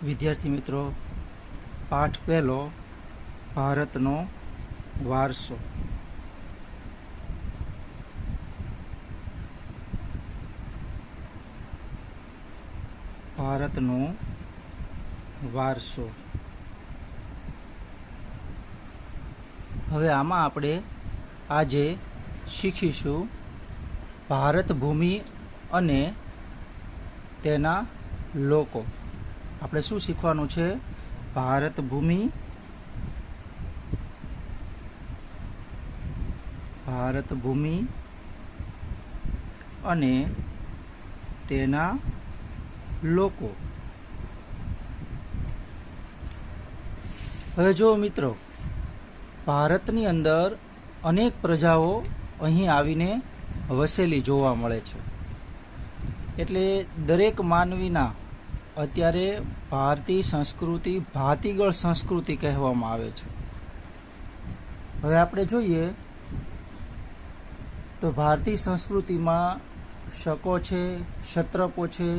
વિદ્યાર્થી મિત્રો, પાઠ પહેલો, ભારતનો વારસો. ભારતનો વારસો. હવે આમાં આપણે આજે શીખીશું ભારત ભૂમિ અને તેના લોકો. આપણે શું શીખવાનું છે? ભારત ભૂમિ, ભારત ભૂમિ અને તેના લોકો. હવે જો મિત્રો, ભારતની અંદર અનેક પ્રજાઓ અહીં આવીને વસેલી જોવા મળે છે. એટલે દરેક માનવીના અત્યારે ભારતીય સંસ્કૃતિ ભાતીગળ સંસ્કૃતિ કહેવામાં આવે છે. હવે આપણે જોઈએ તો ભારતીય સંસ્કૃતિમાં શકો છે, ક્ષત્રપો છે,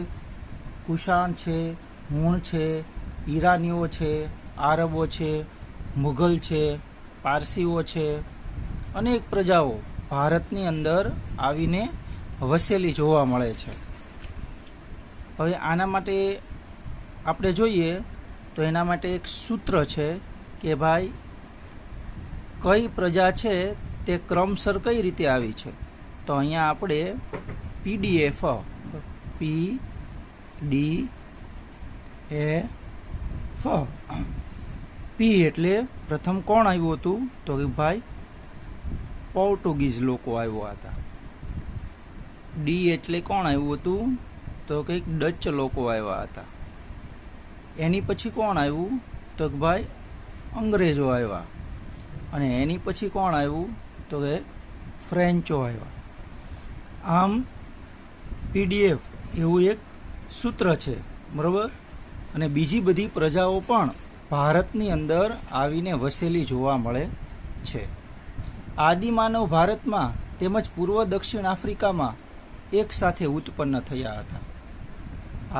કુષાણ છે, હુણ છે, ઈરાનીઓ છે, આરબો છે, મુઘલ છે, પારસીઓ છે, અનેક પ્રજાઓ ભારતની અંદર આવીને વસેલી જોવા મળે છે. હવે આના માટે આપણે જોઈએ તો એના માટે એક સૂત્ર છે કે ભાઈ કઈ પ્રજા છે તે ક્રમસર કઈ રીતે આવી છે. તો અહીંયા આપણે PDF P એટલે પ્રથમ કોણ આવ્યું હતું? તો કે ભાઈ પોર્ટુગીઝ લોકો આવ્યા હતા. ડી એટલે કોણ આવ્યું હતું? તો કંઈક ડચ લોકો આવ્યા હતા. એની પછી કોણ આવ્યું? તો કે ભાઈ અંગ્રેજો આવ્યા. અને એની પછી કોણ આવ્યું? તો કે ફ્રેન્ચો આવ્યા. આમ PDF એવું એક સૂત્ર છે, બરાબર. અને બીજી બધી પ્રજાઓ પણ ભારતની અંદર આવીને વસેલી જોવા મળે છે. આદિમાનવ ભારતમાં તેમજ પૂર્વ દક્ષિણ આફ્રિકામાં એક સાથે ઉત્પન્ન થયા હતા.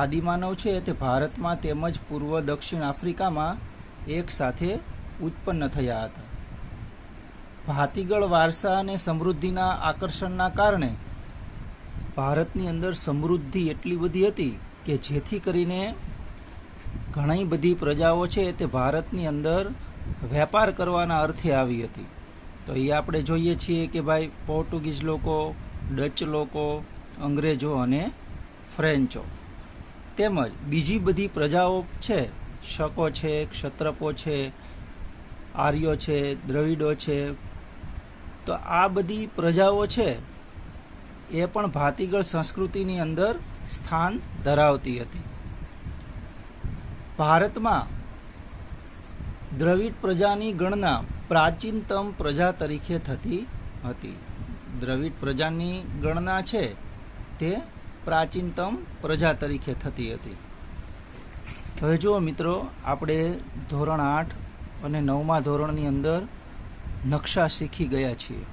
આદિમાનવ છે તે ભારતમાં તેમજ પૂર્વ દક્ષિણ આફ્રિકામાં એક સાથે ઉત્પન્ન થયા હતા. ભાતીગળ વારસા અને સમૃદ્ધિના આકર્ષણના કારણે ભારતની અંદર સમૃદ્ધિ એટલી બધી હતી કે જેથી કરીને ઘણી બધી પ્રજાઓ છે તે ભારતની અંદર વેપાર કરવાના અર્થે આવી હતી. તો એ આપણે જોઈએ છીએ કે ભાઈ પોર્ટુગીઝ લોકો, ડચ લોકો, અંગ્રેજો અને ફ્રેન્ચો તેમજ બીજી બધી પ્રજાઓ છે, શકો છે, ક્ષત્રપો છે, આર્યો છે, દ્રવિડો છે. તો આ બધી પ્રજાઓ છે એ પણ ભાતીગળ સંસ્કૃતિની અંદર સ્થાન ધરાવતી હતી. ભારતમાં દ્રવિડ પ્રજાની ગણના પ્રાચીનતમ પ્રજા તરીકે થતી હતી. દ્રવિડ પ્રજાની ગણના છે તે પ્રાચીનતમ પ્રજા તરીકે થતી હતી. હવે જુઓ મિત્રો, આપણે ધોરણ 8 અને 9મા ધોરણની અંદર નકશા શીખી ગયા છીએ.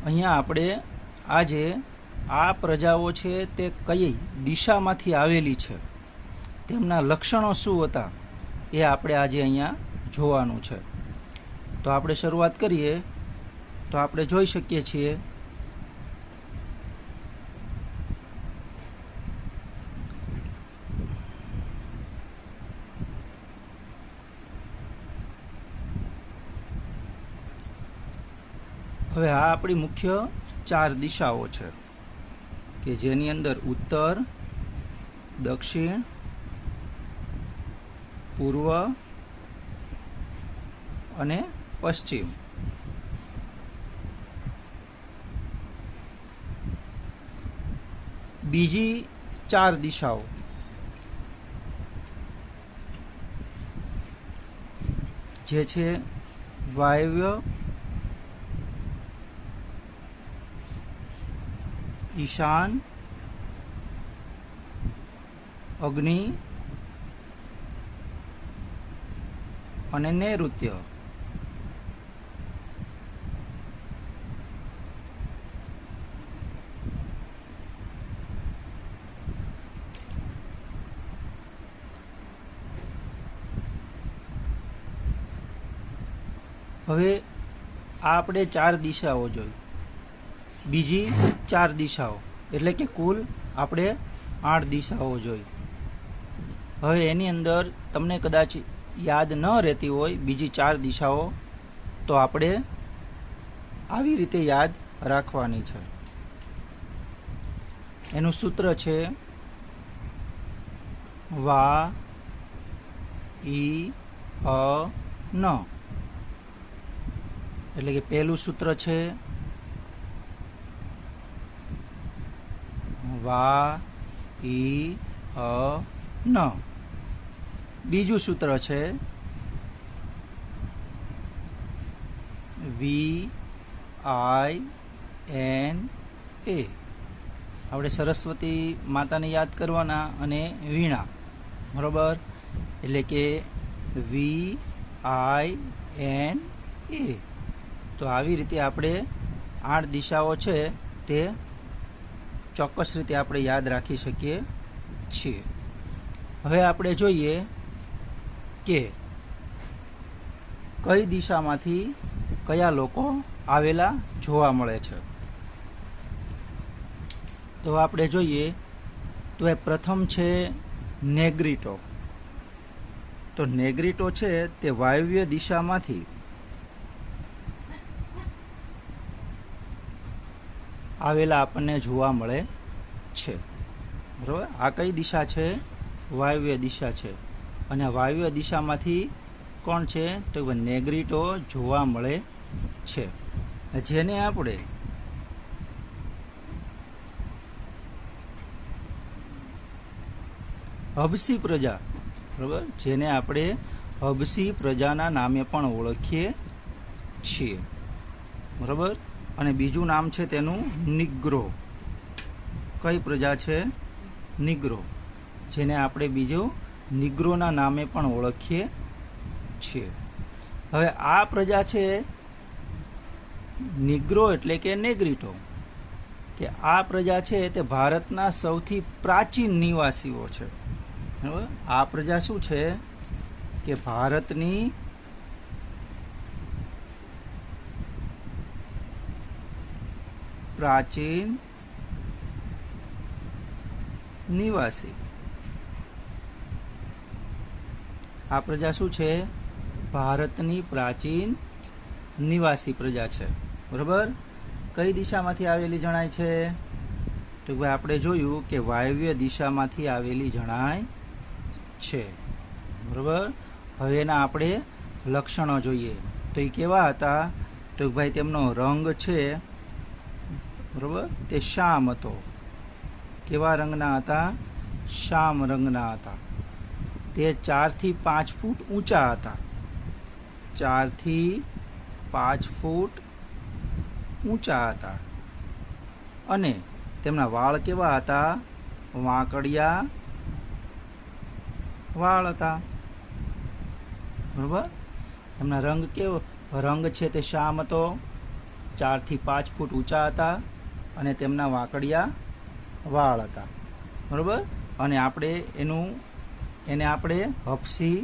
અહીંયા આપણે આજે આ પ્રજાઓ છે તે કઈ દિશામાંથી આવેલી છે, તેમના લક્ષણો શું હતા, એ આપણે આજે અહીંયા જોવાનું છે. તો આપણે શરૂઆત કરીએ તો આપણે જોઈ શકીએ છીએ હવે આ આપણી મુખ્ય 4 દિશાઓ છે કે જેની અંદર ઉત્તર, દક્ષિણ, પૂર્વ અને પશ્ચિમ. બીજી 4 દિશાઓ જે છે વાયવ્ય, ઈશાન, અગ્નિ અને નૈઋત્ય. હવે આ આપણે 4 દિશાઓ જોઈ, બીજી 4 દિશાઓ, એટલે કે કુલ આપણે 8 દિશાઓ જોઈ. હવે એની અંદર તમને કદાચ યાદ ન રહેતી હોય બીજી 4 દિશાઓ, તો આપણે આવી રીતે યાદ રાખવાની છે. એનું સૂત્ર છે વા ઈ અ ન. એટલે કે પહેલું સૂત્ર છે વા ઈ અ ન. બીજું સૂત્ર છે વી આઈ એન એ. આપણે સરસ્વતી માતાને યાદ કરવાના અને વીણા, બરોબર? એટલે કે વી આઈ એન એ. તો આવી રીતે આપણે 8 દિશાઓ છે તે ચોક્કસ રીતે આપણે યાદ રાખી શકીએ છીએ. હવે આપણે જોઈએ કે કઈ દિશામાંથી કયા લોકો આવેલા જોવા મળે છે. તો આપણે જોઈએ તો એ પ્રથમ છે નેગ્રીટો. તો નેગ્રીટો છે તે વાયવ્ય દિશામાંથી આવેલા આપણને જોવા મળે છે, બરાબર? આ કઈ દિશા છે? વાયવ્ય દિશા છે. અને વાયવ્ય દિશામાંથી કોણ છે? તો નેગ્રીટો જોવા મળે છે, જેને આપણે હબસી પ્રજા, બરાબર, જેને આપણે હબસી પ્રજાના નામે પણ ઓળખીએ છીએ, બરાબર? અને બીજું નામ છે તેનું નિગ્રો. કઈ પ્રજા છે? નિગ્રો, જેને આપણે બીજું નિગ્રોના નામે પણ ઓળખીએ છીએ. હવે આ પ્રજા છે નિગ્રો એટલે કે નેગ્રીટો, કે આ પ્રજા છે તે ભારતના સૌથી પ્રાચીન નિવાસીઓ છે. બરાબર? આ પ્રજા શું છે કે ભારતની પ્રાચીન નિવાસી. આ પ્રજા શું છે? ભારતની પ્રાચીન નિવાસી પ્રજા છે, બરાબર? કઈ દિશામાંથી આવેલી જણાય છે? તો ભાઈ આપણે જોયું કે વાયવ્ય દિશામાંથી આવેલી જણાય છે, બરાબર? હવે એના આપણે લક્ષણો જોઈએ. તો એ કેવા હતા? તો ભાઈ તેમનો રંગ છે, બરાબર, તે શ્યામ હતો. કેવા રંગના હતા? શ્યામ રંગના હતા. તે 4 થી 5 ફૂટ ઊંચા હતા. 4 થી 5 ફૂટ ઊંચા હતા. અને તેમના વાળ કેવા હતા? વાંકડિયા વાળ હતા, બરાબર? એમના રંગ કેવો? રંગ છે તે શ્યામ હતો. 4 થી 5 ફૂટ ઊંચા હતા અને તેમના વાંકડિયા વાળ હતા, બરાબર? અને આપણે એને આપણે હબસી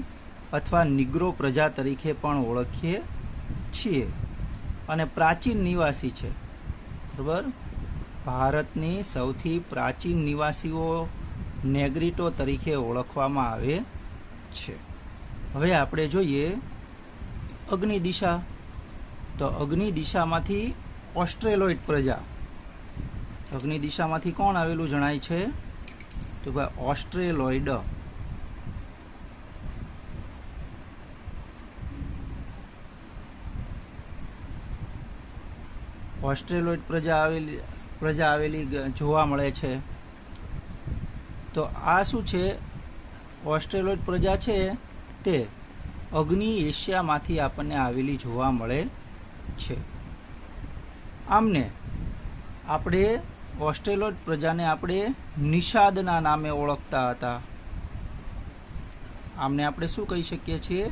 અથવા નિગ્રો પ્રજા તરીકે પણ ઓળખીએ છીએ. અને પ્રાચીન નિવાસી છે, બરાબર? ભારતની સૌથી પ્રાચીન નિવાસીઓ નેગ્રીટો તરીકે ઓળખવામાં આવે છે. હવે આપણે જોઈએ અગ્નિ દિશા. તો અગ્નિ દિશામાંથી ઓસ્ટ્રેલોઇડ પ્રજા. અગ્નિ દિશામાંથી કોણ આવેલું જણાય છે? તો ભાઈ ઓસ્ટ્રેલોઇડ. ઓસ્ટ્રેલોઇડ પ્રજા આવેલી જોવા મળે છે. તો આ શું છે? ઓસ્ટ્રેલોઇડ પ્રજા છે તે અગ્નિ એશિયામાંથી આપણને આવેલી જોવા મળે છે. આમને આપણે ઓસ્ટ્રેલોઇડ પ્રજાને આપણે નિષાદના નામે ઓળખતા હતા. આમને આપણે શું કહી શકીએ છીએ?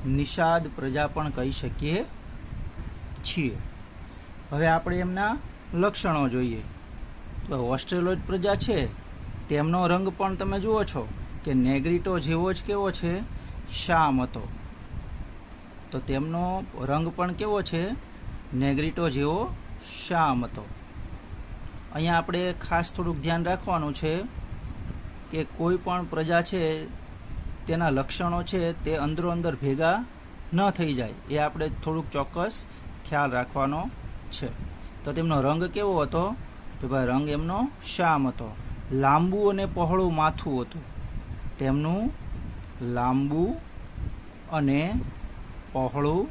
નિષાદ પ્રજા પણ કહી શકીએ છીએ. હવે આપણે એમના લક્ષણો જોઈએ. તો ઓસ્ટ્રેલોઇડ પ્રજા છે તેમનો રંગ પણ તમે જુઓ છો કે નેગ્રીટો જેવો જ કેવો છે? શ્યામ હતો. તો તેમનો રંગ પણ કેવો છે? નેગ્રીટો જેવો શ્યામ હતો. અહીંયા આપણે ખાસ થોડુંક ધ્યાન રાખવાનું છે કે કોઈ પણ પ્રજા છે તેના લક્ષણો છે તે અંદરો અંદર ભેગા ન થઈ જાય, એ આપણે થોડુંક ચોક્કસ ખ્યાલ રાખવાનો છે. તો તેમનો રંગ કેવો હતો? તો ભાઈ રંગ એમનો શ્યામ હતો. લાંબુ અને પહોળું માથું હતું. તેમનું લાંબુ અને પહોળું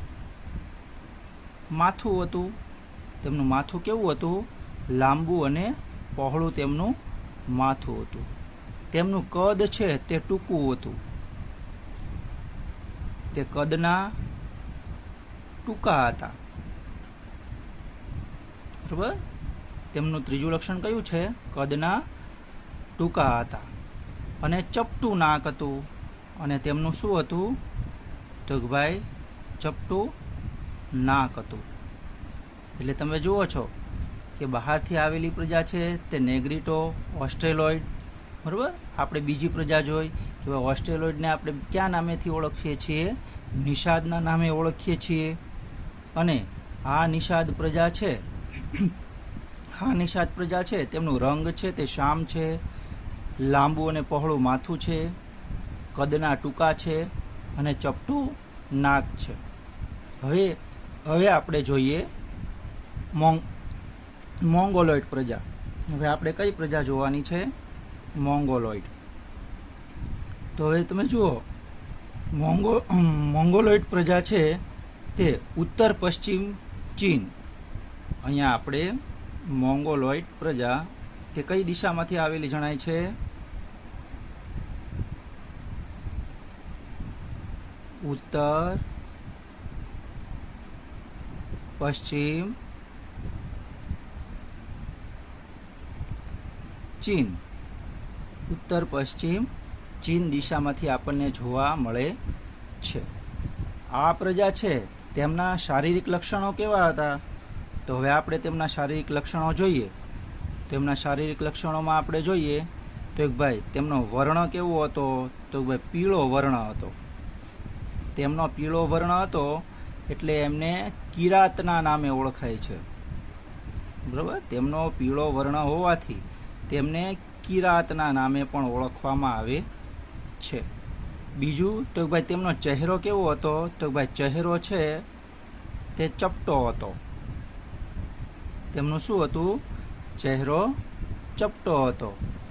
માથું હતું. તેમનું માથું કેવું હતું? લાંબુ અને પહોળું તેમનું માથું હતું. તેમનું કદ છે તે ટૂંકું હતું. તે કદના ટૂંકા હતા. બરાબર. તેમનું ત્રીજું લક્ષણ કયું છે? કદના ટૂંકા હતા. અને ચપટું નાક હતું. અને તેમનું શું હતું? તો ભાઈ ચપટું નાક હતું. એટલે તમે જુઓ છો કે બહારથી આવેલી પ્રજા છે તે નેગ્રીટો, ઓસ્ટ્રેલોઇડ. બરાબર. આપણે બીજી પ્રજા જોઈ કે ઓસ્ટ્રેલોઇડને આપણે કયા નામેથી ઓળખીએ છીએ? નિષાદના નામે ઓળખીએ છીએ. અને આ નિષાદ પ્રજા છે તેમનું રંગ છે તે શ્યામ છે, લાંબુ અને પહોળું માથું છે, કદના ટૂંકા છે અને ચપટું નાક છે. હવે આપણે જોઈએ મોંગોલોઇડ પ્રજા. હવે આપણે કઈ પ્રજા જોવાની છે? મોંગોલોઇડ. તો હવે તમે જુઓ, મોંગોલોઇડ પ્રજા છે તે ઉત્તર પશ્ચિમ ચીન. અહીંયા આપણે મોંગોલોઇડ પ્રજા તે કઈ દિશામાંથી આવેલી જણાય છે? ઉત્તર પશ્ચિમ ચીન. ઉત્તર પશ્ચિમ ચીન દિશામાંથી આપણને જોવા મળે છે. આ પ્રજા છે તેમના શારીરિક લક્ષણો કેવા હતા? તો હવે આપણે તેમના શારીરિક લક્ષણો જોઈએ. તેમના શારીરિક લક્ષણોમાં આપણે જોઈએ તો ભાઈ તેમનો વર્ણ કેવો હતો? તો ભાઈ પીળો વર્ણ હતો. તેમનો પીળો વર્ણ હતો એટલે એમને કિરાતના નામે ઓળખાય છે. બરાબર. તેમનો પીળો વર્ણ હોવાથી તેમને કિરાતના નામે પણ ઓળખવામાં આવે છે. બીજું તો ભાઈ તેમનો ચહેરો કેવો હતો? તો ભાઈ ચહેરો છે તે ચપટો હતો. તેમનું શું હતું? ચહેરો ચપટો હતો.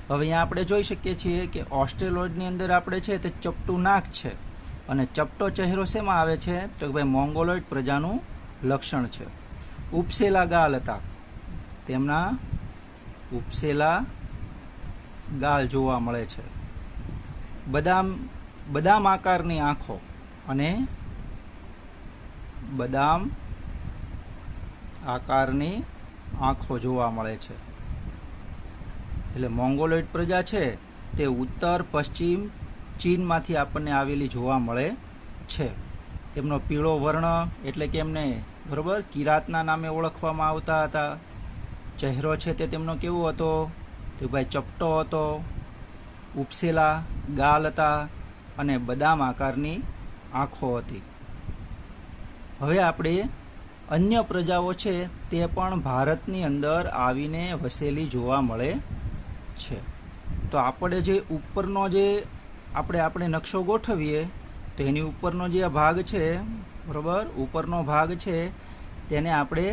હવે અહીંયા આપણે જોઈ શકીએ છીએ કે ઓસ્ટ્રેલોઇડની અંદર આપણે છે તે ચપટું નાક છે અને ચપટો ચહેરો શેમાં આવે છે? તો ભાઈ મોંગોલોઇડ પ્રજાનું લક્ષણ છે. ઉપસેલા ગાલ હતા. તેમના ઉપસેલા ગાલ જોવા મળે છે. બદામ આકારની આંખો અને બદામ આકારની આંખો જોવા મળે છે. એટલે મોંગોલોઇડ પ્રજા છે તે ઉત્તર પશ્ચિમ ચીનમાંથી આપણને આવેલી જોવા મળે છે. તેમનો પીળો વર્ણ એટલે કે એમને બરોબર કિરાતના નામે ઓળખવામાં આવતા હતા. ચહેરો છે તે તેમનો કેવો હતો? તો ભાઈ ચપટો હતો. ઉપસેલા ગાલ હતા અને બદામ આકારની આંખો હતી. હવે આપણે અન્ય પ્રજાઓ છે તે પણ ભારતની અંદર આવીને વસેલી જોવા મળે છે. તો આપણે જે ઉપરનો જે આપણે નકશો ગોઠવીએ તો એની ઉપરનો જે ભાગ છે બરોબર, ઉપરનો ભાગ છે તેને આપણે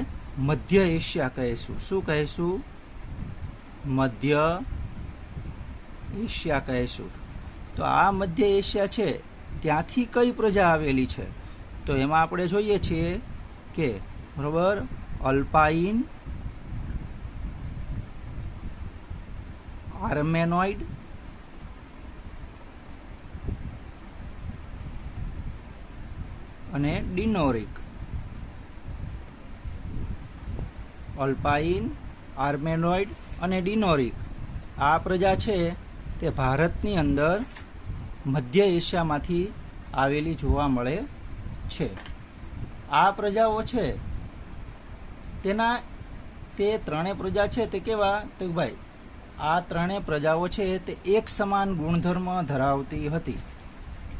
મધ્ય એશિયા કહીશું. શું કહીશું? મધ્ય એશિયા કહીશું. તો આ મધ્ય એશિયા છે ત્યાંથી કઈ પ્રજા આવેલી છે? તો એમાં આપણે જોઈએ છીએ કે બરોબર અલ્પાઇન, આર્મેનોઇડ અને ડિનોરિક. અલ્પાઇન, આર્મેનોઇડ અને ડિનોરિક આ પ્રજા છે તે ભારતની અંદર મધ્ય એશિયામાંથી આવેલી જોવા મળે છે. આ પ્રજાઓ છે તે ત્રણેય પ્રજા છે તે કેવા? તો ભાઈ આ ત્રણેય પ્રજાઓ છે તે એક સમાન ગુણધર્મ ધરાવતી હતી.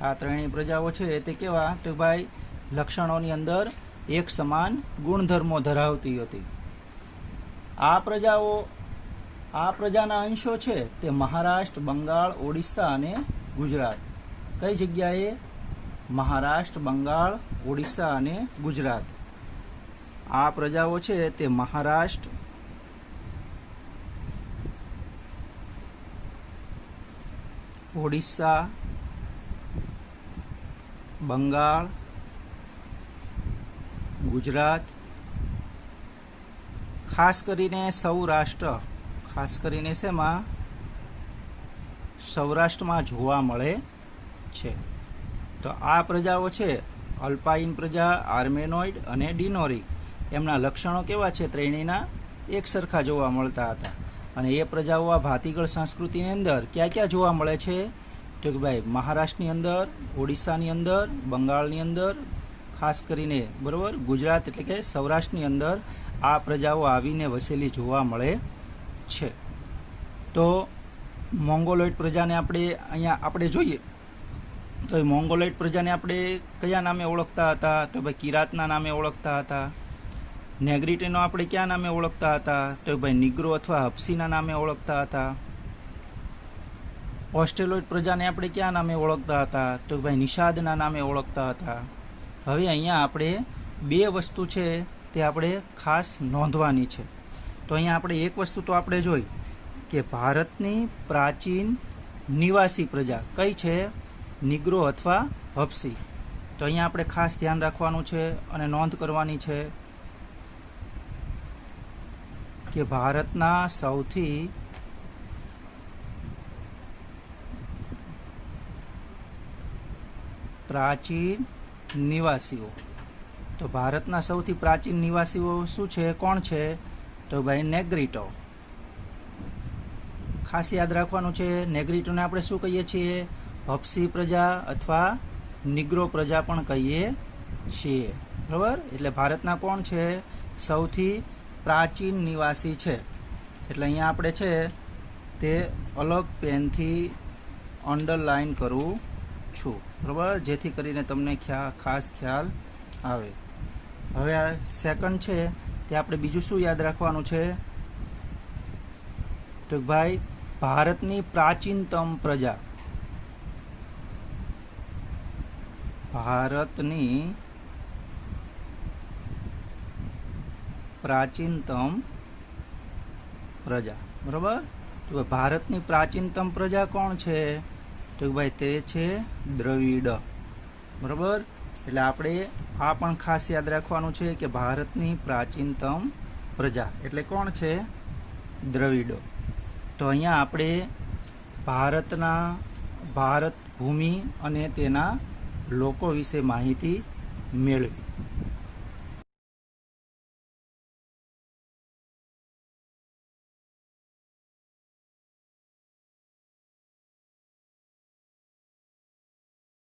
આ ત્રણેય પ્રજાઓ છે તે કેવા? તો ભાઈ લક્ષણોની અંદર એક સમાન ગુણધર્મો ધરાવતી હતી. આ પ્રજાના અંશો છે તે મહારાષ્ટ્ર, બંગાળ, ઓડિશા અને ગુજરાત. કઈ જગ્યાએ? મહારાષ્ટ્ર, બંગાળ, ઓડિશા અને ગુજરાત. આ પ્રજાઓ છે તે મહારાષ્ટ્ર, ઓડિશા, બંગાળ, ગુજરાત, ખાસ કરીને સૌરાષ્ટ્ર, ખાસ કરીને શેમાં? સૌરાષ્ટ્રમાં જોવા મળે છે. તો આ પ્રજાઓ છે અલ્પાઇન પ્રજા, આર્મેનોઇડ અને ડિનોરિક. એમના લક્ષણો કેવા છે? ત્રણેયના એક સરખા જોવા મળતા હતા. અને એ પ્રજાઓ આ ભાતીગળ સંસ્કૃતિની અંદર ક્યાં ક્યાં જોવા મળે છે? તો કે ભાઈ મહારાષ્ટ્રની અંદર, ઓડિશાની અંદર, બંગાળની અંદર, ખાસ કરીને બરોબર ગુજરાત એટલે કે સૌરાષ્ટ્રની અંદર આ પ્રજાઓ આવીને વસેલી જોવા મળે છે. તો મોંગોલોઇડ પ્રજાને આપણે જોઈએ તો એ મોંગોલોઇડ પ્રજાને આપણે કયા નામે ઓળખતા હતા? તો ભાઈ કિરાતના નામે ઓળખતા હતા. નેગ્રીટીનો આપણે ક્યાં નામે ઓળખતા હતા? તો ભાઈ નિગ્રો અથવા હપ્સીના નામે ઓળખતા હતા. ઓસ્ટ્રેલોઇડ પ્રજાને આપણે ક્યાં નામે ઓળખતા હતા? તો ભાઈ નિષાદના નામે ઓળખતા હતા. હવે અહીંયા આપણે બે વસ્તુ છે તે આપણે ખાસ નોંધવાની છે. તો અહીંયા આપણે એક વસ્તુ તો આપણે જોઈ કે ભારતની પ્રાચીન નિવાસી પ્રજા કઈ છે? નિગ્રો અથવા હપ્સી. તો અહીંયા આપણે ખાસ ધ્યાન રાખવાનું છે અને નોંધ કરવાની છે કે ભારતના સૌથી પ્રાચીન નિવાસીઓ. તો ભારતના સૌથી પ્રાચીન નિવાસીઓ શું છે? કોણ છે? તો ભાઈ નેગ્રીટો. ખાસ યાદ રાખવાનું છે, નેગ્રીટોને આપણે શું કહીએ છીએ? હપ્સી પ્રજા અથવા નિગ્રો પ્રજા પણ કહીએ છીએ. બરાબર? એટલે ભારતના કોણ છે? સૌથી પ્રાચીન નિવાસી છે. એટલે અહીંયા આપણે છે તે અલગ પેનથી અંડરલાઈન કરું છું. બરાબર? જેથી કરીને તમને ખાસ ખ્યાલ આવે. હવે આ સેકન્ડ છે તે આપણે બીજું શું યાદ રાખવાનું છે? તો ભાઈ ભારતની પ્રાચીનતમ પ્રજા, ભારતની પ્રાચીનતમ પ્રજા. બરાબર? તો ભારતની પ્રાચીનતમ પ્રજા કોણ છે? તો ભાઈ તે છે દ્રવિડ. બરાબર? એટલે આપણે આ પણ ખાસ યાદ રાખવાનું છે કે ભારતની પ્રાચીનતમ પ્રજા એટલે કોણ છે? દ્રવિડો. તો અહીંયા આપણે ભારત ભૂમિ અને તેના લોકો વિશે માહિતી મેળવી.